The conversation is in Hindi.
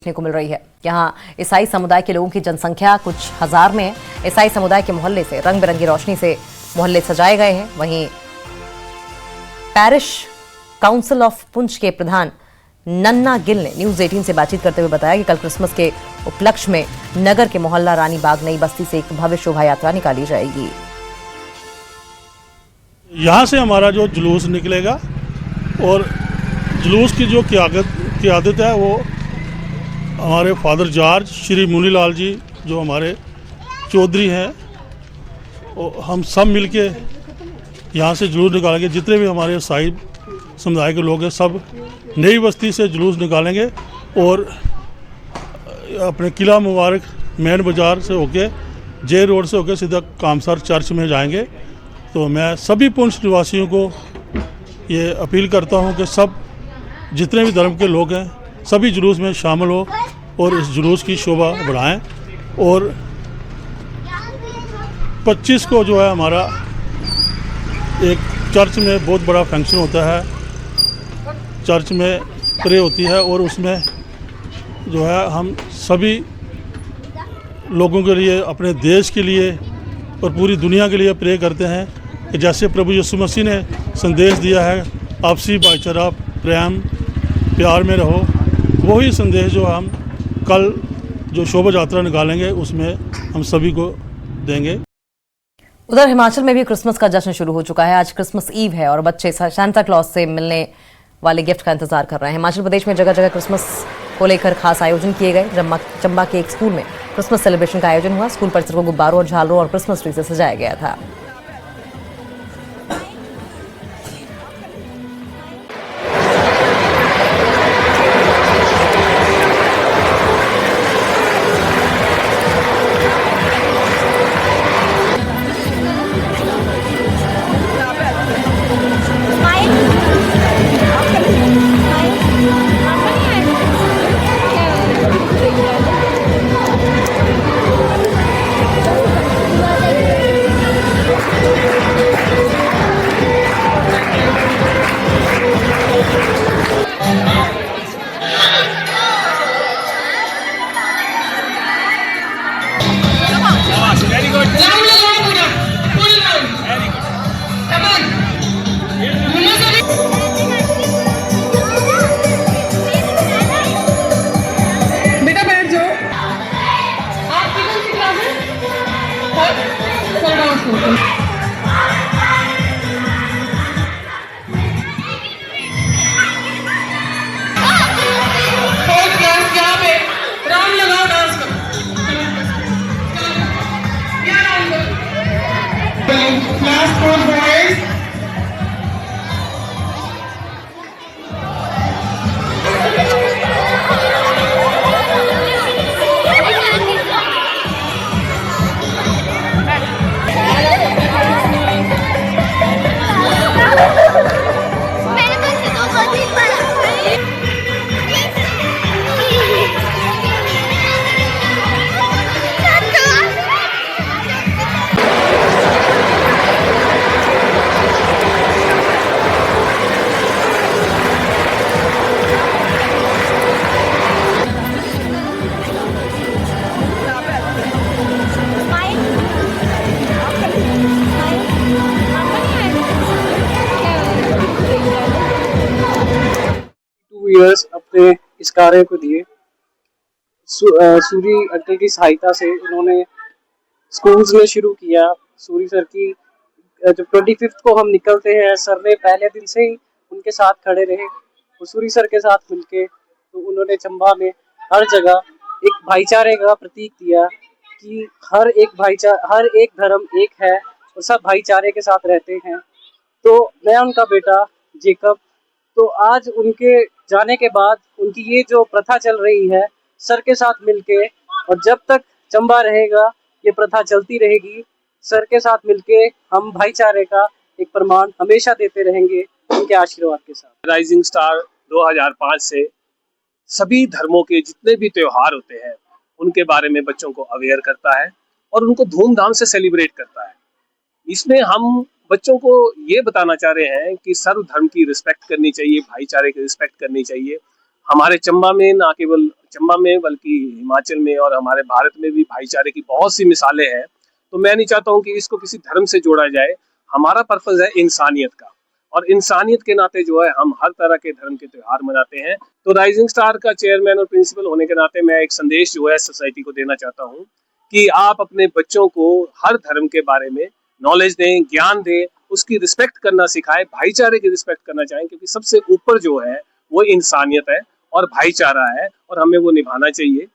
देखने को मिल रही है। यहाँ ईसाई समुदाय के लोगों की जनसंख्या कुछ हजार में है। ईसाई समुदाय के मोहल्ले से रंग बिरंगी रोशनी से मोहल्ले सजाए गए हैं। वहीं पैरिश काउंसिल ऑफ पुंछ के प्रधान नन्ना गिल ने न्यूज 18 से बातचीत करते हुए बताया कि कल क्रिसमस के उपलक्ष्य में नगर के मोहल्ला रानी बाग नई बस्ती से एक भव्य शोभा यात्रा निकाली जाएगी। यहाँ से हमारा जो जुलूस निकलेगा और जुलूस की जो क़यादत है वो हमारे फादर जॉर्ज श्री मुनीलाल जी जो हमारे चौधरी हैं, हम सब मिलके यहाँ से जुलूस निकालेंगे। जितने भी हमारे ईसाई समुदाय के लोग हैं सब नई बस्ती से जुलूस निकालेंगे और अपने किला मुबारक मेन बाज़ार से होके जे रोड से होके सीधा कामसर चर्च में जाएंगे। तो मैं सभी पुंछ निवासियों को ये अपील करता हूँ कि सब जितने भी धर्म के लोग हैं सभी जुलूस में शामिल हो और इस जुलूस की शोभा बढ़ाएं। और 25 को जो है हमारा एक चर्च में बहुत बड़ा फंक्शन होता है, चर्च में प्रे होती है और उसमें जो है हम सभी लोगों के लिए, अपने देश के लिए और पूरी दुनिया के लिए प्रे करते हैं कि जैसे प्रभु यीशु मसीह ने संदेश दिया है आपसी भाईचारा प्रेम प्यार में रहो, वही संदेश जो हम कल जो शोभा यात्रा निकालेंगे उसमें हम सभी को देंगे। उधर हिमाचल में भी क्रिसमस का जश्न शुरू हो चुका है। आज क्रिसमस ईव है और बच्चे सांता क्लॉज से मिलने वाले गिफ्ट का इंतजार कर रहे हैं। हिमाचल प्रदेश में जगह जगह क्रिसमस को लेकर खास आयोजन किए गए। चंबा के एक स्कूल में क्रिसमस सेलिब्रेशन का आयोजन हुआ। स्कूल परिसर को गुब्बारों और झालरों और क्रिसमस ट्री से सजाया गया था। अपने इस कार्य को दिए। सूरी अंकल की सहायता से उन्होंने स्कूल्स में शुरू किया। सूरी सर की जब 25 को हम निकलते हैं, सर ने पहले दिन से ही उनके साथ खड़े रहे और सूरी सर के साथ मिलके तो उन्होंने चंबा में हर जगह एक भाईचारे का प्रतीक दिया कि हर एक धर्म एक है और सब भाईचारे के साथ रहते हैं। तो मैं उनका बेटा जेकब, तो आज उनके जाने के बाद उनकी ये जो प्रथा चल रही है सर के साथ मिलके, और जब तक चंबा रहेगा ये प्रथा चलती रहेगी। सर के साथ मिलके हम भाईचारे का एक प्रमाण हमेशा देते रहेंगे उनके आशीर्वाद के साथ। राइजिंग स्टार 2005 से सभी धर्मों के जितने भी त्योहार होते हैं उनके बारे में बच्चों को अवेयर करता है और उनको धूमधाम से सेलिब्रेट करता है। इसमें हम बच्चों को ये बताना चाह रहे हैं कि सर्व धर्म की रिस्पेक्ट करनी चाहिए, भाईचारे की रिस्पेक्ट करनी चाहिए। हमारे चंबा में, ना केवल चंबा में बल्कि हिमाचल में और हमारे भारत में भी भाईचारे की बहुत सी मिसालें हैं। तो मैं नहीं चाहता हूँ कि इसको किसी धर्म से जोड़ा जाए। हमारा पर्पज है इंसानियत का, और इंसानियत के नाते जो है हम हर तरह के धर्म के त्योहार मनाते हैं। तो राइजिंग स्टार का चेयरमैन और प्रिंसिपल होने के नाते मैं एक संदेश जो है सोसाइटी को देना चाहता हूँ कि आप अपने बच्चों को हर धर्म के बारे में नॉलेज दें, ज्ञान दें, उसकी रिस्पेक्ट करना सिखाएं, भाईचारे की रिस्पेक्ट करना चाहें, क्योंकि सबसे ऊपर जो है वो इंसानियत है और भाईचारा है, और हमें वो निभाना चाहिए।